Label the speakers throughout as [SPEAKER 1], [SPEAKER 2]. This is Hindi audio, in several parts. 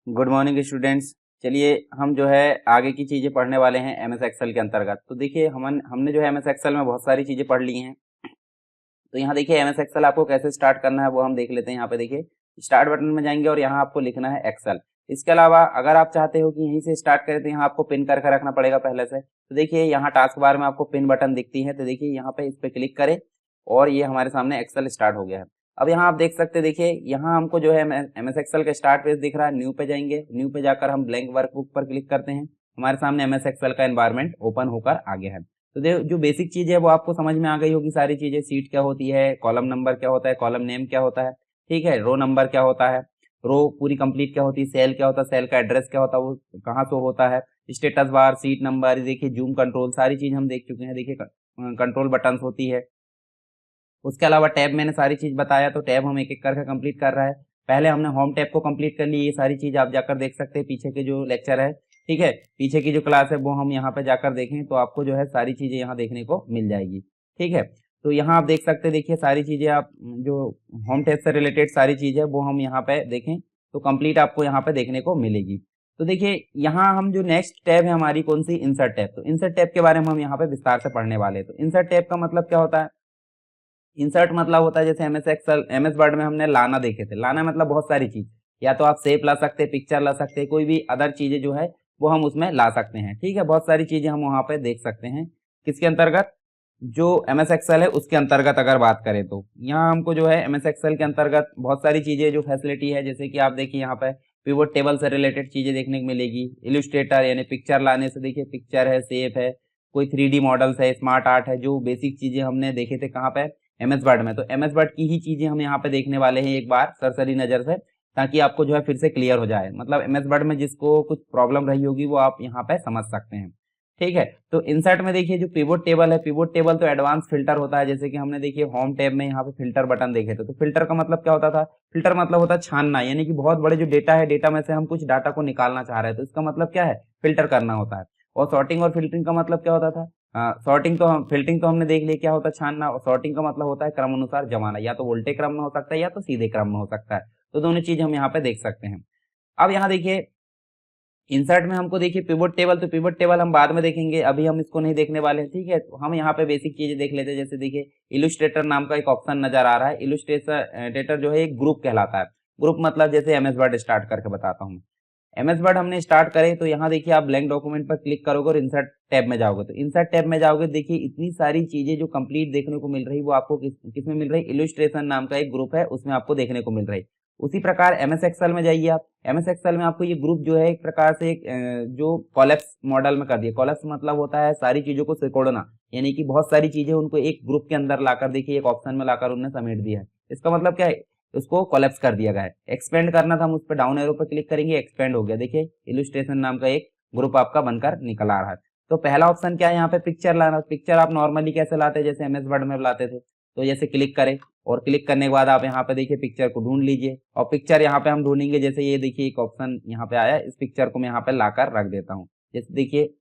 [SPEAKER 1] Good morning students. चलिए हम जो है आगे की चीज़ें पढ़ने वाले हैं एमएस एक्सेल के अंतर्गत। तो देखिए हमने जो है एमएस एक्सेल में बहुत सारी चीज़ें पढ़ ली हैं। तो यहाँ देखिए एमएस एक्सेल आपको कैसे स्टार्ट करना है वो हम देख लेते हैं। यहाँ पे देखिए स्टार्ट बटन में जाएंगे और यहाँ आपको लिखना है एक्सेल। इसके अलावा अगर आप चाहते हो कि यहीं से स्टार्ट करें तो यहाँ आपको पिन करके रखना पड़ेगा पहले से। तो देखिए यहाँ टास्क बार में आपको पिन बटन दिखती है, तो देखिए यहाँ पे इस पे क्लिक करें और ये हमारे सामने एक्सेल स्टार्ट हो गया है। अब यहाँ आप देख सकते हैं, देखिए यहाँ हमको जो है एमएस एक्सेल का स्टार्ट पेज दिख रहा है। न्यू पे जाएंगे, न्यू पे जाकर हम ब्लैंक वर्कबुक पर क्लिक करते हैं। हमारे सामने एमएस एक्सेल का एनवायरनमेंट ओपन होकर आ गया है। तो जो बेसिक चीज है वो आपको समझ में आ गई होगी। सारी चीजें, सीट क्या होती है, कॉलम नंबर क्या होता है, कॉलम नेम क्या होता है, ठीक है, रो नंबर क्या होता है, रो पूरी कंप्लीट क्या होती है, सेल क्या होता है, सेल का एड्रेस क्या होता है, वो कहाँ शो होता है, स्टेटस बार, सीट नंबर, देखिए जूम कंट्रोल, सारी चीज हम देख चुके हैं। देखिए कंट्रोल बटन होती है। उसके अलावा टैब मैंने सारी चीज बताया, तो टैब हम एक एक करके कंप्लीट कर रहा है। पहले हमने होम टैब को कंप्लीट कर ली। ये सारी चीज आप जाकर देख सकते हैं, पीछे के जो लेक्चर है, ठीक है, पीछे की जो क्लास है वो हम यहाँ पे जाकर देखें तो आपको जो है सारी चीजें यहाँ देखने को मिल जाएगी, ठीक है। तो यहाँ आप देख सकते हैं, देखिए सारी चीजें आप जो होम टैब से रिलेटेड सारी चीज है वो हम यहाँ पे देखें तो कंप्लीट आपको यहाँ पे देखने को मिलेगी। तो देखिए यहाँ हम जो नेक्स्ट टैब है हमारी कौन सी, इंसर्ट टैब। तो इंसर्ट टैब के बारे में हम यहाँ पे विस्तार से पढ़ने वाले हैं। तो इंसर्ट टैब का मतलब क्या होता है? इंसर्ट मतलब होता है, जैसे एमएस एक्सेल एमएस वर्ड में हमने लाना देखे थे। लाना मतलब बहुत सारी चीज, या तो आप शेप ला सकते हैं, पिक्चर ला सकते हैं, कोई भी अदर चीजें जो है वो हम उसमें ला सकते हैं, ठीक है। बहुत सारी चीजें हम वहां पे देख सकते हैं। किसके अंतर्गत? जो एमएस एक्सेल है उसके अंतर्गत अगर बात करें तो यहाँ हमको जो है एमएस एक्सेल के अंतर्गत बहुत सारी चीजें जो फैसिलिटी है, जैसे कि आप देखिए यहाँ पे पिवट टेबल से रिलेटेड चीजें देखने को मिलेगी। इलस्ट्रेटर यानी पिक्चर लाने से, देखिए पिक्चर है, शेप है, कोई 3D मॉडल्स है, स्मार्ट आर्ट है, जो बेसिक चीजें हमने देखे थे कहाँ पे, एमएस वर्ड में। तो एमएस वर्ड की ही चीजें हम यहाँ पे देखने वाले हैं एक बार सरसरी नजर से, ताकि आपको जो है फिर से क्लियर हो जाए। मतलब एमएस वर्ड में जिसको कुछ प्रॉब्लम रही होगी वो आप यहाँ पे समझ सकते हैं, ठीक है। तो इंसर्ट में देखिए जो पिवोट टेबल है, पिवोट टेबल तो एडवांस फिल्टर होता है। जैसे कि हमने देखिए होम टैब में यहाँ पे फिल्टर बटन देखे थे। तो फिल्टर का मतलब क्या होता था? फिल्टर मतलब होता है छानना, यानी कि बहुत बड़े जो डेटा है, डेटा में से हम कुछ डाटा को निकालना चाह रहे हैं, तो इसका मतलब क्या है? फिल्टर करना होता है। और सॉर्टिंग और फिल्टरिंग का मतलब क्या होता था? सॉर्टिंग तो हम, फिल्टरिंग तो हमने देख लिया क्या होता है, छानना। और सॉर्टिंग का मतलब होता है क्रम अनुसार जमाना, या तो उल्टे क्रम में हो सकता है या तो सीधे क्रम में हो सकता है। तो दोनों चीज हम यहाँ पे देख सकते हैं। अब यहाँ देखिए इंसर्ट में हमको देखिए पिवट टेबल, तो पिवट टेबल हम बाद में देखेंगे, अभी हम इसको नहीं देखने वाले हैं, ठीक है। तो हम यहाँ पे बेसिक चीजें देख लेते हैं। जैसे देखिए इलस्ट्रेटर नाम का एक ऑप्शन नजर आ रहा है। इलस्ट्रेटर जो है एक ग्रुप कहलाता है। ग्रुप मतलब जैसे एमएस वर्ड स्टार्ट करके बताता हूँ। एमएस वर्ड हमने स्टार्ट करे तो यहाँ देखिए आप ब्लैंक डॉक्यूमेंट पर क्लिक करोगे और इंसर्ट टैब में जाओगे। तो इंसर्ट टैब में जाओगे, देखिए इतनी सारी चीजें जो कंप्लीट देखने को मिल रही, वो आपको किसमें मिल रही? इलस्ट्रेशन नाम का एक ग्रुप है, उसमें आपको देखने को मिल रही। उसी प्रकार एमएस एक्सेल में जाइए आप। एमएस एक्सेल में आपको ये ग्रुप जो है एक प्रकार से एक जो कॉलैप्स मॉडल में कर दिया। कॉलैप्स मतलब होता है सारी चीजों को सिकोड़ना, यानी कि बहुत सारी चीजें उनको एक ग्रुप के अंदर लाकर, देखिए एक ऑप्शन में लाकर उन्हें समेट दिया है। इसका मतलब क्या है? उसको कोलैप्स कर दिया गया है। एक्सपेंड करना था, हम उस पर डाउन एरो पर क्लिक करेंगे, एक्सपेंड हो गया। देखिए इलस्ट्रेशन नाम का एक ग्रुप आपका बनकर निकल आ रहा है। तो पहला ऑप्शन क्या है यहाँ पे? पिक्चर लाना। पिक्चर आप नॉर्मली कैसे लाते हैं? जैसे एमएस वर्ड में लाते थे। तो जैसे क्लिक करें और क्लिक करने के बाद आप यहाँ पे देखिए पिक्चर को ढूंढ लीजिए, और पिक्चर यहाँ पे हम ढूंढेंगे। जैसे ये देखिए एक ऑप्शन यहाँ पे आया, इस पिक्चर को मैं यहाँ पे लाकर रख देता हूँ। जैसे देखिए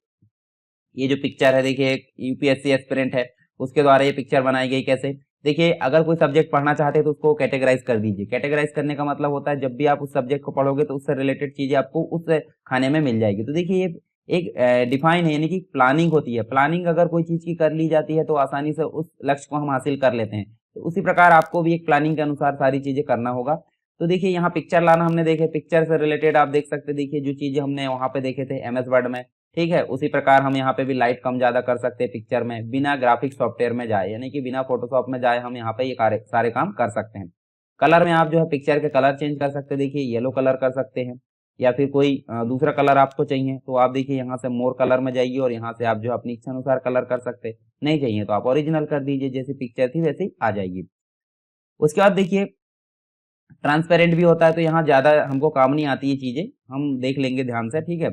[SPEAKER 1] ये जो पिक्चर है, देखिए एक यूपीएससी एस्पिरेंट है, उसके द्वारा ये पिक्चर बनाई गई। कैसे? देखिए अगर कोई सब्जेक्ट पढ़ना चाहते हैं तो उसको कैटेगराइज कर दीजिए। कैटेगराइज करने का मतलब होता है जब भी आप उस सब्जेक्ट को पढ़ोगे तो उससे रिलेटेड चीजें आपको उस खाने में मिल जाएगी। तो देखिए ये एक डिफाइन है, यानी कि प्लानिंग होती है। प्लानिंग अगर कोई चीज की कर ली जाती है तो आसानी से उस लक्ष्य को हम हासिल कर लेते हैं। तो उसी प्रकार आपको भी एक प्लानिंग के अनुसार सारी चीजें करना होगा। तो देखिए यहाँ पिक्चर लाना हमने देखे, पिक्चर से रिलेटेड आप देख सकते हैं। देखिए जो चीजें हमने वहां पे देखे थे एमएस वर्ड में, ठीक है, उसी प्रकार हम यहाँ पे भी लाइट कम ज्यादा कर सकते हैं पिक्चर में, बिना ग्राफिक सॉफ्टवेयर में जाए, यानी कि बिना फोटोशॉप में जाए हम यहाँ पे ये सारे काम कर सकते हैं। कलर में आप जो है पिक्चर के कलर चेंज कर सकते हैं। देखिए येलो कलर कर सकते हैं, या फिर कोई दूसरा कलर आपको चाहिए तो आप देखिए यहाँ से मोर कलर में जाइए और यहाँ से आप जो अपनी इच्छा अनुसार कलर कर सकते हैं। नहीं चाहिए तो आप ओरिजिनल कर दीजिए, जैसी पिक्चर थी वैसे ही आ जाएगी। उसके बाद देखिए ट्रांसपेरेंट भी होता है, तो यहाँ ज्यादा हमको काम नहीं आती ये चीजें, हम देख लेंगे ध्यान से, ठीक है।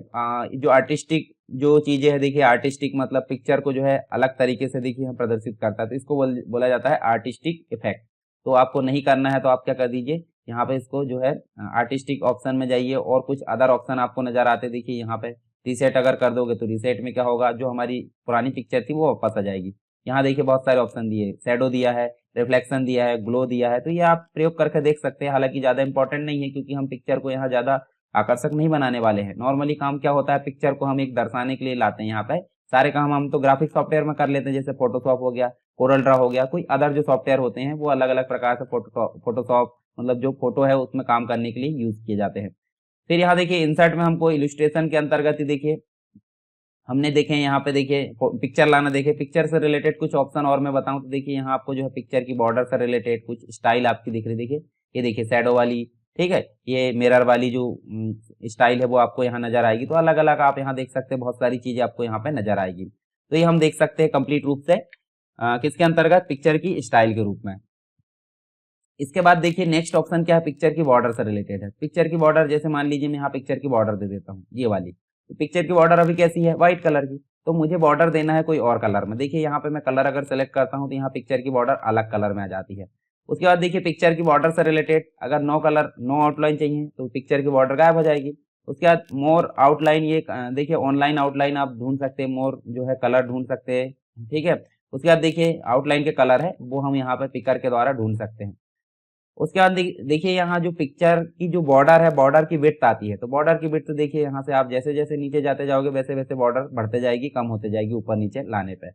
[SPEAKER 1] जो आर्टिस्टिक जो चीजें है, देखिए आर्टिस्टिक मतलब पिक्चर को जो है अलग तरीके से देखिए हम प्रदर्शित करता है, तो इसको बोला जाता है आर्टिस्टिक इफेक्ट। तो आपको नहीं करना है तो आप क्या कर दीजिए, यहाँ पे इसको जो है आर्टिस्टिक ऑप्शन में जाइए और कुछ अदर ऑप्शन आपको नजर आते, देखिए यहाँ पे रीसेट अगर कर दोगे तो रीसेट में क्या होगा, जो हमारी पुरानी पिक्चर थी वो वापस आ जाएगी। यहाँ देखिए बहुत सारे ऑप्शन दिए, शेडो दिया है, रिफ्लेक्शन दिया है, ग्लो दिया है, तो ये आप प्रयोग करके देख सकते हैं। हालांकि ज्यादा इंपॉर्टेंट नहीं है क्योंकि हम पिक्चर को यहाँ ज्यादा आकर्षक नहीं बनाने वाले हैं। नॉर्मली काम क्या होता है, पिक्चर को हम एक दर्शाने के लिए लाते हैं। यहाँ पे सारे काम हम तो ग्राफिक सॉफ्टवेयर में कर लेते हैं, जैसे फोटोशॉप हो गया, कोरल ड्रा हो गया, कोई अदर जो सॉफ्टवेयर होते हैं वो अलग अलग प्रकार से फोटोशॉप मतलब जो फोटो है उसमें काम करने के लिए यूज किए जाते हैं। फिर यहाँ देखिए इंसर्ट में हमको इलस्ट्रेशन के अंतर्गत ही देखिए हमने देखे यहाँ पे देखिए पिक्चर लाना, देखिए पिक्चर से रिलेटेड कुछ ऑप्शन और मैं बताऊं तो देखिए यहाँ आपको जो है पिक्चर की बॉर्डर से रिलेटेड कुछ स्टाइल आपकी दिख रही, देखिए ये देखिए शैडो वाली, ठीक है, ये मिरर वाली जो स्टाइल है वो आपको यहाँ नजर आएगी। तो अलग अलग आप यहाँ देख सकते हैं, बहुत सारी चीजें आपको यहाँ पे नजर आएगी। तो ये हम देख सकते हैं कंप्लीट रूप से किसके अंतर्गत, पिक्चर की स्टाइल के रूप में। इसके बाद देखिए नेक्स्ट ऑप्शन क्या है, पिक्चर की बॉर्डर से रिलेटेड है। पिक्चर की बॉर्डर जैसे मान लीजिए मैं यहाँ पिक्चर की बॉर्डर दे देता हूँ ये वाली, तो पिक्चर की बॉर्डर अभी कैसी है, व्हाइट कलर की, तो मुझे बॉर्डर देना है कोई और कलर में। देखिए यहाँ पे मैं कलर अगर सेलेक्ट करता हूँ तो यहाँ पिक्चर की बॉर्डर अलग कलर में आ जाती है। उसके बाद देखिए पिक्चर की बॉर्डर से रिलेटेड अगर नो कलर नो आउटलाइन चाहिए तो पिक्चर की बॉर्डर गायब हो जाएगी। उसके बाद मोर आउटलाइन, ये देखिए ऑनलाइन आउटलाइन आप ढूंढ सकते हैं, मोर जो है कलर ढूंढ सकते हैं, ठीक है। उसके बाद देखिए आउटलाइन के कलर है वो हम यहाँ पे पिकर के द्वारा ढूंढ सकते हैं। उसके बाद देखिए यहाँ जो पिक्चर की जो बॉर्डर है, बॉर्डर की विड्थ आती है, तो बॉर्डर की विड्थ देखिए यहाँ से आप जैसे जैसे नीचे जाते जाओगे वैसे वैसे बॉर्डर बढ़ते जाएगी, कम होते जाएगी ऊपर नीचे लाने पे।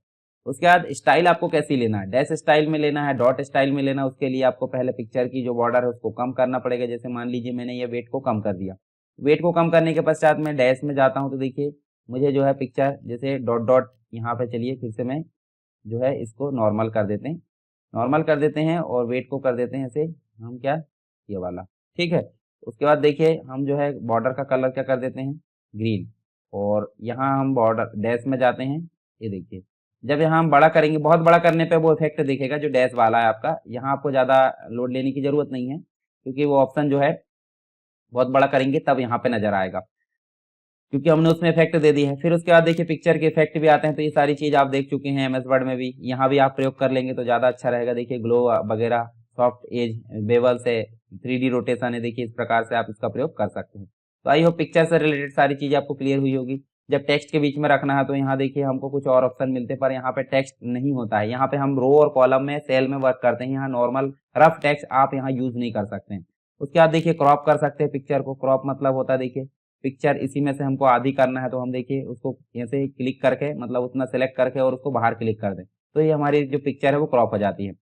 [SPEAKER 1] उसके बाद स्टाइल आपको कैसी लेना है, डैश स्टाइल में लेना है, डॉट स्टाइल में लेना है, उसके लिए आपको पहले पिक्चर की जो बॉर्डर है उसको कम करना पड़ेगा। जैसे मान लीजिए मैंने ये वेट को कम कर दिया, वेट को कम करने के पश्चात मैं डैश में जाता हूँ तो देखिए मुझे जो है पिक्चर जैसे डॉट डॉट यहाँ पे, चलिए फिर से मैं जो है इसको नॉर्मल कर देते हैं, नॉर्मल कर देते हैं और वेट को कर देते हैं ऐसे हम क्या, ये वाला, ठीक है। उसके बाद देखिए हम जो है बॉर्डर का कलर क्या कर देते हैं, ग्रीन, और यहाँ हम बॉर्डर डैश में जाते हैं। ये देखिए जब यहाँ हम बड़ा करेंगे, बहुत बड़ा करने पे वो इफेक्ट दिखेगा जो डैश वाला है आपका, यहाँ आपको ज़्यादा लोड लेने की ज़रूरत नहीं है क्योंकि वो ऑप्शन जो है बहुत बड़ा करेंगे तब यहाँ पे नज़र आएगा क्योंकि हमने उसमें इफेक्ट दे दी है। फिर उसके बाद देखिए पिक्चर के इफेक्ट भी आते हैं, तो ये सारी चीज़ आप देख चुके हैं एमएस वर्ड में भी, यहाँ भी आप प्रयोग कर लेंगे तो ज़्यादा अच्छा रहेगा। देखिए ग्लो वगैरह, सॉफ्ट एज, बेवल्स है, 3D रोटेशन है, देखिए इस प्रकार से आप इसका प्रयोग कर सकते हैं। तो आई होप पिक्चर से रिलेटेड सारी चीज़ें आपको क्लियर हुई होगी। जब टेक्स्ट के बीच में रखना है तो यहाँ देखिए हमको कुछ और ऑप्शन मिलते हैं, पर यहाँ पे टेक्स्ट नहीं होता है। यहाँ पे हम रो और कॉलम में सेल में वर्क करते हैं, यहाँ नॉर्मल रफ टेक्स्ट आप यहाँ यूज नहीं कर सकते हैं। उसके बाद देखिए क्रॉप कर सकते हैं पिक्चर को। क्रॉप मतलब होता है देखिए पिक्चर इसी में से हमको आधी करना है तो हम देखिए उसको ऐसे क्लिक करके मतलब उतना सेलेक्ट करके और उसको बाहर क्लिक कर दें तो ये हमारी जो पिक्चर है वो क्रॉप हो जाती है।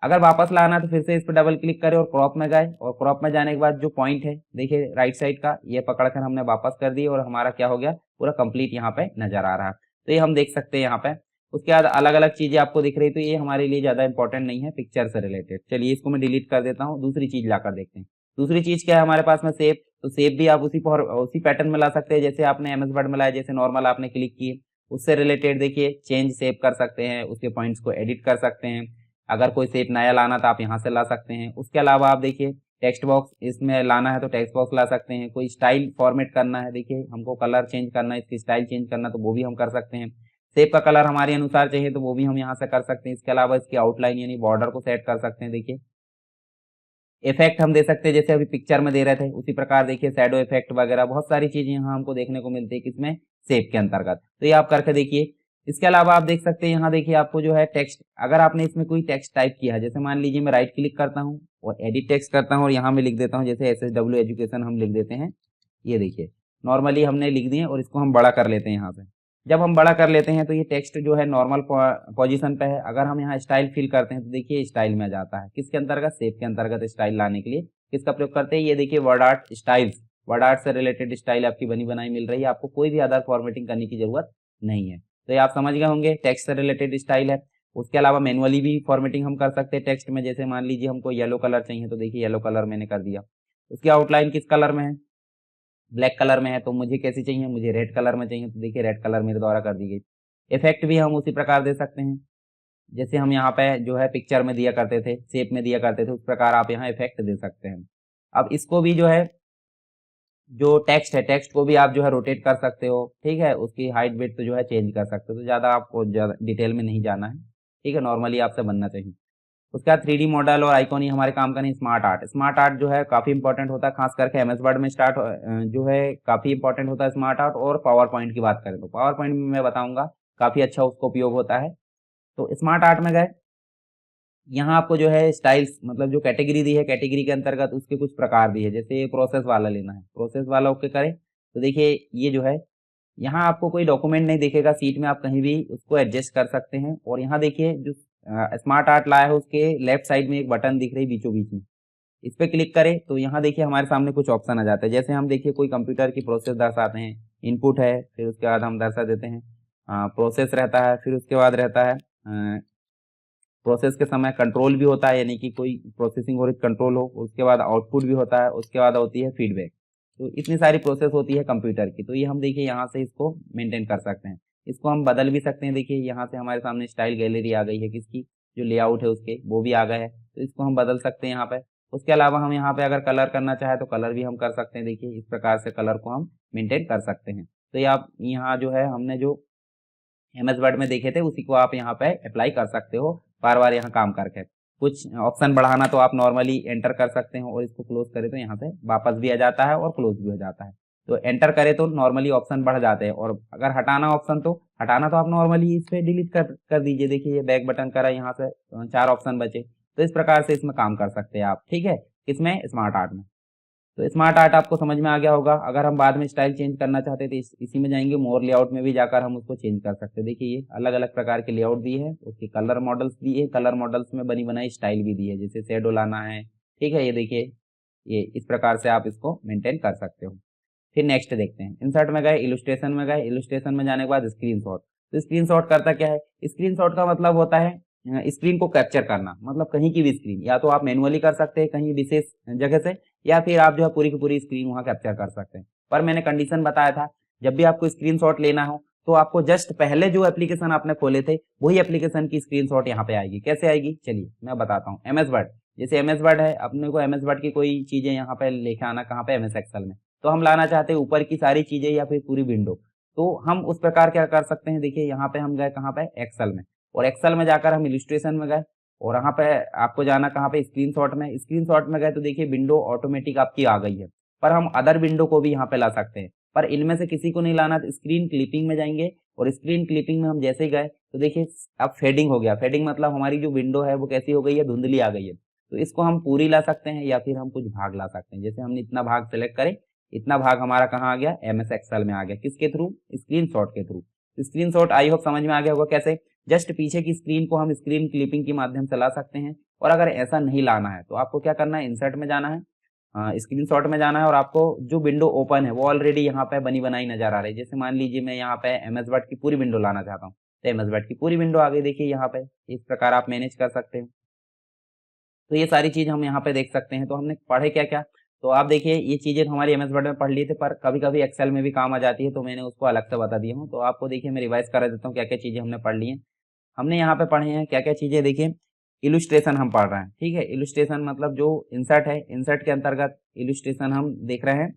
[SPEAKER 1] अगर वापस लाना है तो फिर से इस पर डबल क्लिक करें और क्रॉप में गए, और क्रॉप में जाने के बाद जो पॉइंट है देखिए राइट साइड का, ये पकड़कर हमने वापस कर दी और हमारा क्या हो गया, पूरा कंप्लीट यहाँ पे नजर आ रहा है। तो ये हम देख सकते हैं यहाँ पे। उसके बाद अलग अलग चीजें आपको दिख रही, तो ये हमारे लिए ज्यादा इंपॉर्टेंट नहीं है पिक्चर से रिलेटेड। चलिए इसको मैं डिलीट कर देता हूँ, दूसरी चीज लाकर देखते हैं। दूसरी चीज क्या है हमारे पास में, सेप। तो सेप भी आप उसी पैटर्न में ला सकते हैं जैसे आपने एमएस वर्ड में लाया, जैसे नॉर्मल आपने क्लिक किए उससे रिलेटेड देखिए चेंज सेप कर सकते हैं, उसके पॉइंट्स को एडिट कर सकते हैं। अगर कोई शेप नया लाना तो आप यहाँ से ला सकते हैं। उसके अलावा आप देखिए टेक्स्ट बॉक्स इसमें लाना है तो टेक्स्ट बॉक्स ला सकते हैं। कोई स्टाइल फॉर्मेट करना है, देखिए हमको कलर चेंज करना है, इसकी स्टाइल चेंज करना तो वो भी हम कर सकते हैं। शेप का कलर हमारे अनुसार चाहिए तो वो भी हम यहाँ से कर सकते हैं। इसके अलावा इसकी आउटलाइन यानी बॉर्डर को सेट कर सकते हैं। देखिए इफेक्ट हम दे सकते हैं जैसे अभी पिक्चर में दे रहे थे उसी प्रकार देखिए शैडो इफेक्ट वगैरह बहुत सारी चीजें यहाँ हमको देखने को मिलती है किसमें, शेप के अंतर्गत। तो ये आप करके देखिए। इसके अलावा आप देख सकते हैं यहाँ देखिए आपको जो है टेक्स्ट, अगर आपने इसमें कोई टेक्स्ट टाइप किया है, जैसे मान लीजिए मैं राइट क्लिक करता हूँ और एडिट टेक्स्ट करता हूँ और यहाँ मैं लिख देता हूँ जैसे SSW एजुकेशन हम लिख देते हैं। ये देखिए नॉर्मली हमने लिख दिए और इसको हम बड़ा कर लेते हैं यहाँ पे। जब हम बड़ा कर लेते हैं तो ये टेक्स्ट जो है नॉर्मल पोजीशन पे है। अगर हम यहाँ स्टाइल फिल करते हैं तो देखिए स्टाइल में जाता है, किसके अंतर्गत, शेप के अंतर्गत। स्टाइल लाने के लिए किसका प्रयोग करते हैं, ये देखिए word art styles, word art से रिलेटेड स्टाइल आपकी बनी बनाई मिल रही है, आपको कोई भी अदर फॉर्मेटिंग करने की जरूरत नहीं है। तो ये आप समझ गए होंगे टेक्स्ट से रिलेटेड स्टाइल है। उसके अलावा मैनुअली भी फॉर्मेटिंग हम कर सकते हैं टेक्स्ट में, जैसे मान लीजिए हमको येलो कलर चाहिए तो देखिए येलो कलर मैंने कर दिया। उसकी आउटलाइन किस कलर में है, ब्लैक कलर में है, तो मुझे कैसी चाहिए, मुझे रेड कलर में चाहिए तो देखिए रेड कलर मेरे द्वारा कर दी गई। इफेक्ट भी हम उसी प्रकार दे सकते हैं जैसे हम यहाँ पे जो है पिक्चर में दिया करते थे, शेप में दिया करते थे, उस प्रकार आप यहाँ इफेक्ट दे सकते हैं। अब इसको भी जो है जो टेक्स्ट है, टेक्स्ट को भी आप जो है रोटेट कर सकते हो, ठीक है, उसकी हाइट विड्थ जो है चेंज कर सकते हो। तो ज़्यादा आपको ज़्यादा डिटेल में नहीं जाना है, ठीक है, नॉर्मली आपसे बनना चाहिए। उसके बाद 3D मॉडल और आइकॉन ही हमारे काम का नहीं। स्मार्ट आर्ट, स्मार्ट आर्ट जो है काफ़ी इंपॉर्टेंट होता है, खास करके एमएस वर्ड में जो है काफ़ी इंपॉर्टेंट होता है स्मार्ट आर्ट। और पावर पॉइंट की बात करें तो पावर पॉइंट में मैं बताऊंगा काफ़ी अच्छा उसका उपयोग होता है। तो स्मार्ट आर्ट में गए यहाँ आपको जो है स्टाइल्स मतलब जो कैटेगरी दी है, कैटेगरी के अंतर्गत उसके कुछ प्रकार दिए, जैसे प्रोसेस वाला लेना है, प्रोसेस वाला ओके करें तो देखिए ये जो है यहाँ आपको कोई डॉक्यूमेंट नहीं दिखेगा, सीट में आप कहीं भी उसको एडजस्ट कर सकते हैं। और यहाँ देखिए जो स्मार्ट आर्ट लाया है उसके लेफ्ट साइड में एक बटन दिख रही बीचों बीच में, इस पे क्लिक करें तो यहाँ देखिए हमारे सामने कुछ ऑप्शन आ जाता है। जैसे हम देखिए कोई कंप्यूटर की प्रोसेस दर्शाते हैं, इनपुट है, फिर उसके बाद हम दर्शा देते हैं प्रोसेस रहता है, फिर उसके बाद रहता है प्रोसेस के समय कंट्रोल भी होता है, यानी कि कोई प्रोसेसिंग हो रही कंट्रोल हो, उसके बाद आउटपुट भी होता है, उसके बाद होती है फीडबैक। तो इतनी सारी प्रोसेस होती है कंप्यूटर की, तो ये हम देखिए यहाँ से इसको मेंटेन कर सकते हैं। इसको हम बदल भी सकते हैं, देखिए यहाँ से हमारे सामने स्टाइल गैलरी आ गई है किसकी, जो लेआउट है उसके, वो भी आ गए है, तो इसको हम बदल सकते हैं यहाँ पे। उसके अलावा हम यहाँ पे अगर कलर करना चाहे तो कलर भी हम कर सकते हैं, देखिए इस प्रकार से कलर को हम मेंटेन कर सकते हैं। तो ये आप यहाँ जो है हमने जो एमएस वर्ड में देखे थे उसी को आप यहाँ पे अप्लाई कर सकते हो बार बार यहाँ काम करके। कुछ ऑप्शन बढ़ाना तो आप नॉर्मली एंटर कर सकते हो, और इसको क्लोज करें तो यहाँ से वापस भी आ जाता है और क्लोज भी हो जाता है। तो एंटर करें तो नॉर्मली ऑप्शन बढ़ जाते हैं, और अगर हटाना ऑप्शन तो हटाना तो आप नॉर्मली इस पे डिलीट कर दीजिए। देखिए ये बैक बटन करा, यहाँ से 4 ऑप्शन बचे, तो इस प्रकार से इसमें काम कर सकते हैं आप, ठीक है, इसमें स्मार्ट आर्ट में। तो स्मार्ट आर्ट आपको समझ में आ गया होगा। अगर हम बाद में स्टाइल चेंज करना चाहते हैं तो इसी में जाएंगे, मोर लेआउट में भी जाकर हम उसको चेंज कर सकते हैं। देखिए ये अलग अलग प्रकार के लेआउट दी है, उसके कलर मॉडल्स दी है, कलर मॉडल्स में बनी बनाई स्टाइल भी दी है, जैसे शेडो लाना है, ठीक है। ये देखिए ये इस प्रकार से आप इसको मेंटेन कर सकते हो। फिर नेक्स्ट देखते हैं, इंसर्ट में गए, इलस्ट्रेशन में गए, इलस्ट्रेशन में जाने के बाद स्क्रीनशॉट। तो स्क्रीनशॉट करता क्या है, स्क्रीनशॉट का मतलब होता है स्क्रीन को कैप्चर करना, मतलब कहीं की भी स्क्रीन, या तो आप मैनुअली कर सकते हैं कहीं विशेष जगह से, या फिर आप जो है पूरी की पूरी स्क्रीन वहां कैप्चर कर सकते हैं। पर मैंने कंडीशन बताया था, जब भी आपको स्क्रीनशॉट लेना हो तो आपको जस्ट पहले जो एप्लीकेशन आपने खोले थे वही एप्लीकेशन की स्क्रीनशॉट यहाँ पे आएगी। कैसे आएगी चलिए मैं बताता हूँ। एमएस वर्ड, जैसे एमएस वर्ड है, अपने को एमएस वर्ड की कोई चीजें यहाँ पे लेके आना, कहाँ पे, एमएस एक्सेल में। तो हम लाना चाहते हैं ऊपर की सारी चीजें या फिर पूरी विंडो, तो हम उस प्रकार क्या कर सकते हैं, देखिए यहाँ पे हम गए कहाँ पे, एक्सेल में, और एक्सेल में जाकर हम इलस्ट्रेशन में गए, और यहाँ पे आपको जाना कहाँ पे, स्क्रीनशॉट में। स्क्रीनशॉट में गए तो देखिए विंडो ऑटोमेटिक आपकी आ गई है, पर हम अदर विंडो को भी यहाँ पे ला सकते हैं, पर इनमें से किसी को नहीं लाना। तो स्क्रीन क्लिपिंग में जाएंगे, और स्क्रीन क्लिपिंग में हम जैसे ही गए तो देखिए अब फेडिंग हो गया। फेडिंग मतलब हमारी जो विंडो है वो कैसी हो गई है, धुंधली आ गई है। तो इसको हम पूरी ला सकते हैं या फिर हम कुछ भाग ला सकते हैं। जैसे हमने इतना भाग सेलेक्ट करे, इतना भाग हमारा कहाँ आ गया, एमएस एक्सेल में आ गया, किसके थ्रू, स्क्रीनशॉट के थ्रू। स्क्रीनशॉट आई होप समझ में आ गया होगा कैसे। जस्ट पीछे की स्क्रीन को हम स्क्रीन क्लिपिंग के माध्यम से ला सकते हैं। और अगर ऐसा नहीं लाना है तो आपको क्या करना है, इंसर्ट में जाना है, स्क्रीनशॉट में जाना है, और आपको जो विंडो ओपन है वो ऑलरेडी यहाँ पे बनी बनाई नजर आ रही है। जैसे मान लीजिए मैं यहाँ पे एमएस वर्ड की पूरी विंडो लाना चाहता हूँ, तो एमएस वर्ड की पूरी विंडो आ गई, देखिए यहाँ पे। इस प्रकार आप मैनेज कर सकते हैं। तो ये सारी चीज हम यहाँ पे देख सकते हैं। तो हमने पढ़े क्या क्या, तो आप देखिए ये चीजें तो हमारी एमएस वर्ड में पढ़ ली थी, पर कभी कभी एक्सेल में भी काम आ जाती है, तो मैंने उसको अलग से बता दिया हूँ। तो आपको देखिए मैं रिवाइज करा देता हूँ क्या क्या चीजें हमने पढ़ ली हैं। हमने यहाँ पे पढ़े हैं क्या क्या चीजें, देखिए इलुस्ट्रेशन हम पढ़ रहे हैं, ठीक है। इलुस्ट्रेशन मतलब जो इंसर्ट है, इंसर्ट के अंतर्गत इलुस्ट्रेशन हम देख रहे हैं,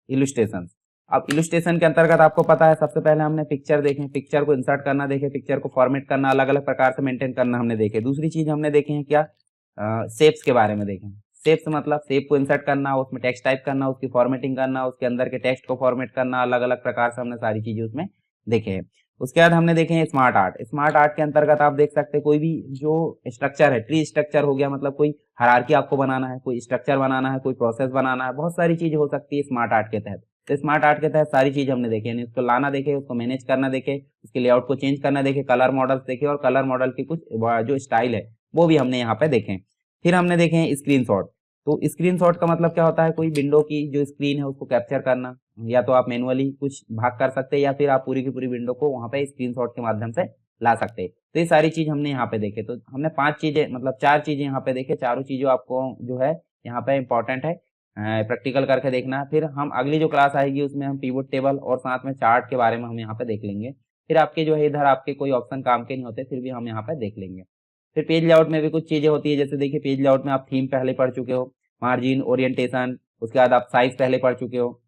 [SPEAKER 1] इलुस्ट्रेशन। अब इलुस्ट्रेशन के अंतर्गत आपको पता है सबसे पहले हमने पिक्चर देखे, पिक्चर को इंसर्ट करना देखे, पिक्चर को फॉर्मेट करना, अलग अलग प्रकार से मेंटेन करना हमने देखे। दूसरी चीज हमने देखे हैं क्या, शेप्स के बारे में देखे। शेप्स मतलब शेप को इंसर्ट करना, उसमें टेक्स्ट टाइप करना, उसकी फॉर्मेटिंग करना, उसके अंदर के टेक्स्ट को फॉर्मेट करना, अलग अलग प्रकार से हमने सारी चीजें उसमें देखे हैं। उसके बाद हमने देखे हैं स्मार्ट आर्ट। स्मार्ट आर्ट के अंतर्गत आप देख सकते हैं कोई भी जो स्ट्रक्चर है, ट्री स्ट्रक्चर हो गया, मतलब कोई हायरार्की आपको बनाना है, कोई स्ट्रक्चर बनाना है, कोई प्रोसेस बनाना है, बहुत सारी चीजें हो सकती है स्मार्ट आर्ट के तहत। तो स्मार्ट आर्ट के तहत सारी चीज हमने देखी, यानी उसको लाना देखे, उसको मैनेज करना देखे, उसके लेआउट को चेंज करना देखे, कलर मॉडल्स देखे, और कलर मॉडल की कुछ जो स्टाइल है वो भी हमने यहाँ पे देखे। फिर हमने देखे हैं स्क्रीनशॉट। तो स्क्रीनशॉट का मतलब क्या होता है, कोई विंडो की जो स्क्रीन है उसको कैप्चर करना, या तो आप मैनुअली कुछ भाग कर सकते हैं, या फिर आप पूरी की पूरी विंडो को वहां पे स्क्रीनशॉट के माध्यम से ला सकते हैं। तो ये सारी चीज हमने यहाँ पे देखे। तो हमने 5 चीजें मतलब 4 चीजें यहाँ पे देखे, चारों चीजों आपको जो है यहाँ पे इंपॉर्टेंट है प्रैक्टिकल करके देखना। फिर हम अगली जो क्लास आएगी उसमें हम पिवट टेबल और साथ में चार्ट के बारे में हम यहाँ पे देख लेंगे। फिर आपके जो है इधर आपके कोई ऑप्शन काम के नहीं होते, फिर भी हम यहाँ पे देख लेंगे। फिर पेज लेआउट में भी कुछ चीजें होती है, जैसे देखिए पेज लेआउट में आप थीम पहले पढ़ चुके हो, मार्जिन, ओरिएंटेशन, उसके बाद आप साइज पहले पढ़ चुके हो।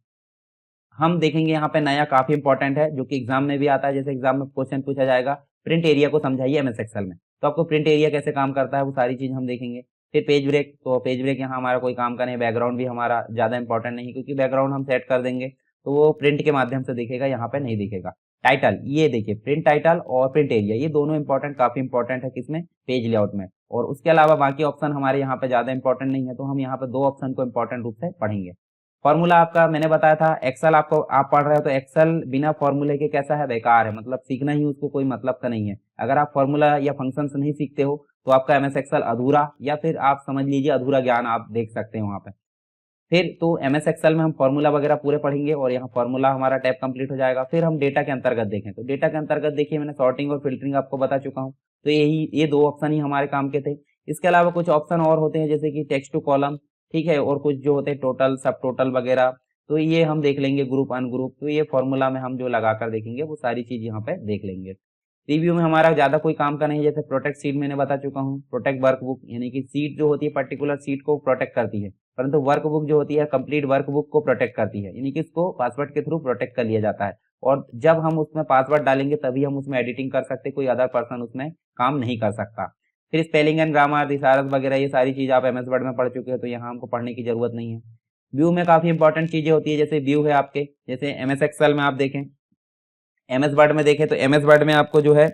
[SPEAKER 1] हम देखेंगे यहाँ पे नया काफी इंपॉर्टेंट है, जो कि एग्जाम में भी आता है, जैसे एग्जाम में क्वेश्चन पूछा जाएगा, प्रिंट एरिया को समझाइए एमएस एक्सेल में। तो आपको प्रिंट एरिया कैसे काम करता है वो सारी चीज हम देखेंगे। फिर पेज ब्रेक, तो पेज ब्रेक यहाँ हमारा कोई काम का नहीं, बैकग्राउंड भी हमारा ज्यादा इंपॉर्टेंट नहीं, क्योंकि बैकग्राउंड हम सेट कर देंगे तो वो प्रिंट के माध्यम से दिखेगा, यहाँ पे नहीं दिखेगा। टाइटल, ये देखिए प्रिंट टाइटल और प्रिंट एरिया, ये दोनों इंपॉर्टेंट, काफी इंपॉर्टेंट है किसमें, पेज लेआउट में। और उसके अलावा बाकी ऑप्शन हमारे यहाँ पे ज्यादा इंपॉर्टेंट नहीं है, तो हम यहाँ पे 2 ऑप्शन को इंपॉर्टेंट रूप से पढ़ेंगे। फॉर्मूला आपका मैंने बताया था, एक्सेल आपको आप पढ़ रहे हो तो एक्सेल बिना फॉर्मूले के कैसा है, बेकार है, मतलब सीखना ही उसको कोई मतलब का नहीं है। अगर आप फॉर्मूला या फंक्शंस नहीं सीखते हो तो आपका एमएस एक्सेल अधूरा, या फिर आप समझ लीजिए अधूरा ज्ञान आप देख सकते हैं वहाँ पे। फिर तो एमएस एक्सेल में हम फॉर्मूला वगैरह पूरे पढ़ेंगे और यहाँ फॉर्मूला हमारा टैब कंप्लीट हो जाएगा। फिर हम डेटा के अंतर्गत देखें तो डेटा के अंतर्गत देखिए मैंने सॉर्टिंग और फिल्टरिंग आपको बता चुका हूँ, तो ये 2 ऑप्शन ही हमारे काम के थे। इसके अलावा कुछ ऑप्शन और होते हैं जैसे कि टेक्स्ट टू कॉलम, ठीक है, और कुछ जो होते हैं टोटल, सब टोटल वगैरह, तो ये हम देख लेंगे, ग्रुप अनग्रुप, तो ये फॉर्मूला में हम जो लगाकर देखेंगे वो सारी चीज यहाँ पे देख लेंगे। रिव्यू में हमारा ज्यादा कोई काम का नहीं है, जैसे प्रोटेक्ट सीट मैंने बता चुका हूँ, प्रोटेक्ट वर्कबुक, यानी कि सीट जो होती है पर्टिकुलर सीट को प्रोटेक्ट करती है, परंतु वर्कबुक जो होती है कंप्लीट वर्कबुक को प्रोटेक्ट करती है, यानी कि इसको पासवर्ड के थ्रू प्रोटेक्ट कर लिया जाता है। और जब हम उसमें पासवर्ड डालेंगे तभी हम उसमें एडिटिंग कर सकते, कोई अदर पर्सन उसमें काम नहीं कर सकता। फिर स्पेलिंग एंड ग्रामर, थिसारस वगैरह, ये सारी चीज आप एमएस वर्ड में पढ़ चुके हैं, तो यहाँ हमको पढ़ने की जरूरत नहीं है। व्यू में काफी इंपॉर्टेंट चीजें होती है, जैसे व्यू है आपके, जैसे एमएस एक्सेल में आप देखें, एमएस वर्ड में देखें तो एमएस वर्ड में आपको जो है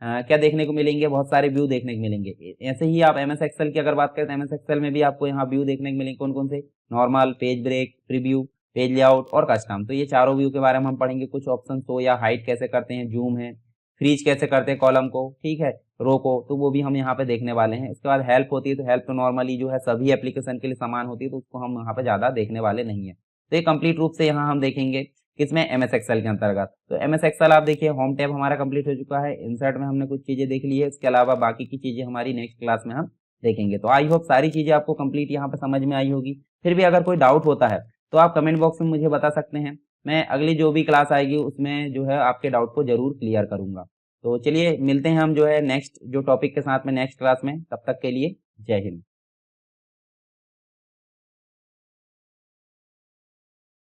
[SPEAKER 1] क्या देखने को मिलेंगे, बहुत सारे व्यू देखने को मिलेंगे। ऐसे ही आप एमएस एक्सेल की अगर बात करें तो एमएस एक्सेल में भी आपको यहाँ व्यू देखने को मिलेंगे, कौन कौन से, normal, page break, preview, page layout और कस्टम। तो ये चारों व्यू के बारे में हम पढ़ेंगे। कुछ ऑप्शन शो या हाइड कैसे करते हैं, जूम है, फ्रीज कैसे करते हैं कॉलम को, ठीक है, रो को, तो वो भी हम यहाँ पे देखने वाले हैं। उसके बाद हेल्प होती है, तो हेल्प तो नॉर्मली जो है सभी एप्लीकेशन के लिए समान होती है, तो उसको हम यहाँ पे ज्यादा देखने वाले नहीं है। तो ये कंप्लीट रूप से यहाँ हम देखेंगे किसमें, एमएस एक्सेल के अंतर्गत। तो एमएस एक्सेल आप देखिए होम टैब हमारा कंप्लीट हो चुका है, इंसर्ट में हमने कुछ चीजें देख ली है, इसके अलावा बाकी की चीजें हमारी नेक्स्ट क्लास में हम देखेंगे। तो आई होप सारी चीजें आपको कंप्लीट यहाँ पे समझ में आई होगी। फिर भी अगर कोई डाउट होता है तो आप कमेंट बॉक्स में मुझे बता सकते हैं, मैं अगली जो भी क्लास आएगी उसमें जो है आपके डाउट को जरूर क्लियर करूंगा। तो चलिए मिलते हैं हम जो है नेक्स्ट जो टॉपिक के साथ में नेक्स्ट क्लास में, तब तक के लिए जय हिंद।